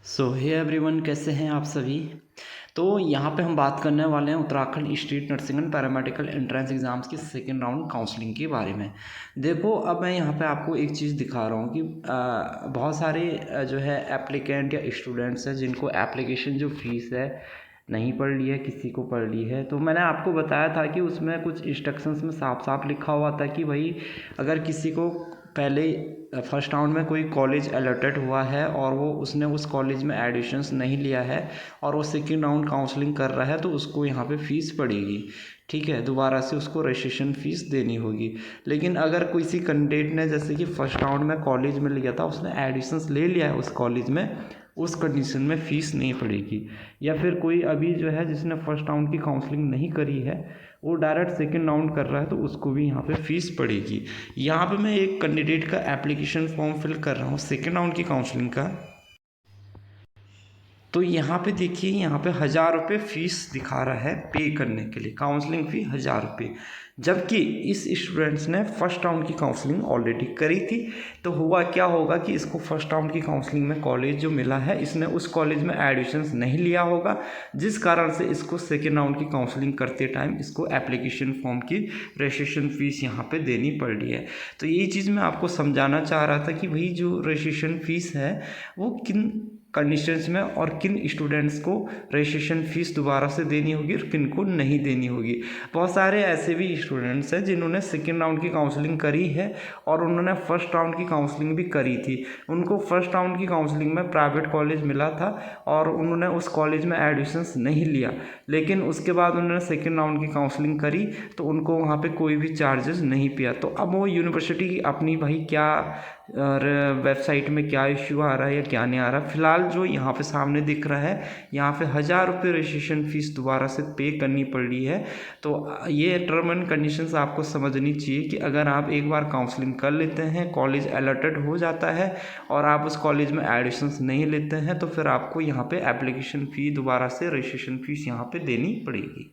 सो hey everyone, कैसे हैं आप सभी। तो यहाँ पे हम बात करने वाले हैं Uttarakhand state nursing and paramedical entrance exams की सेकेंड राउंड काउंसलिंग के बारे में। देखो, अब मैं यहाँ पे आपको एक चीज़ दिखा रहा हूँ कि बहुत सारे जो है एप्लीकेंट या स्टूडेंट्स हैं जिनको एप्लीकेशन जो फ़ीस है नहीं पढ़ ली है, किसी को पढ़ ली है। तो मैंने आपको बताया था कि उसमें कुछ इंस्ट्रक्शंस में साफ साफ लिखा हुआ था कि भाई अगर किसी को पहले फर्स्ट राउंड में कोई कॉलेज अलॉटेड हुआ है और वो उसने उस कॉलेज में एडमिशन्स नहीं लिया है और वो सेकेंड राउंड काउंसलिंग कर रहा है तो उसको यहाँ पे फ़ीस पड़ेगी। ठीक है, दोबारा से उसको रजिस्ट्रेशन फ़ीस देनी होगी। लेकिन अगर किसी कैंडिडेट ने जैसे कि फर्स्ट राउंड में कॉलेज में लिया था, उसने एडमिशन्स ले लिया है उस कॉलेज में, उस कंडीशन में फ़ीस नहीं पड़ेगी। या फिर कोई अभी जो है जिसने फर्स्ट राउंड की काउंसलिंग नहीं करी है, वो डायरेक्ट सेकेंड राउंड कर रहा है तो उसको भी यहाँ पे फ़ीस पड़ेगी। यहाँ पे मैं एक कैंडिडेट का एप्लीकेशन फॉर्म फिल कर रहा हूँ सेकेंड राउंड की काउंसलिंग का। तो यहाँ पे देखिए, यहाँ पे 1000 रुपये फ़ीस दिखा रहा है पे करने के लिए, काउंसलिंग फ़ी 1000 रुपये। जबकि इस स्टूडेंट्स ने फर्स्ट राउंड की काउंसलिंग ऑलरेडी करी थी। तो हुआ क्या होगा कि इसको फर्स्ट राउंड की काउंसलिंग में कॉलेज जो मिला है, इसने उस कॉलेज में एडमिशन्स नहीं लिया होगा, जिस कारण से इसको सेकेंड राउंड की काउंसलिंग करते टाइम इसको एप्लीकेशन फॉर्म की रजिस्ट्रेशन फ़ीस यहाँ पे देनी पड़ रही है। तो यही चीज़ मैं आपको समझाना चाह रहा था कि भाई जो रजिस्ट्रेशन फ़ीस है वो किन कंडीशंस में और किन स्टूडेंट्स को रजिस्ट्रेशन फ़ीस दोबारा से देनी होगी और किन को नहीं देनी होगी। बहुत सारे ऐसे भी स्टूडेंट्स हैं जिन्होंने सेकेंड राउंड की काउंसलिंग करी है और उन्होंने फर्स्ट राउंड की काउंसलिंग भी करी थी। उनको फर्स्ट राउंड की काउंसलिंग में प्राइवेट कॉलेज मिला था और उन्होंने उस कॉलेज में एडमिशन्स नहीं लिया, लेकिन उसके बाद उन्होंने सेकेंड राउंड की काउंसलिंग करी तो उनको वहाँ पे कोई भी चार्जेस नहीं पिया। तो अब वो यूनिवर्सिटी की अपनी भाई क्या और वेबसाइट में क्या इश्यू आ रहा है या क्या नहीं आ रहा। फ़िलहाल जो यहाँ पे सामने दिख रहा है, यहाँ पे 1000 रुपये रजिस्ट्रेशन फ़ीस दोबारा से पे करनी पड़ रही है। तो ये टर्म एंड कंडीशंस आपको समझनी चाहिए कि अगर आप एक बार काउंसलिंग कर लेते हैं, कॉलेज अलॉटेड हो जाता है और आप उस कॉलेज में एडमिशन्स नहीं लेते हैं, तो फिर आपको यहाँ पे एप्लीकेशन फ़ी दोबारा से रजिस्ट्रेशन फ़ीस यहाँ पे देनी पड़ेगी।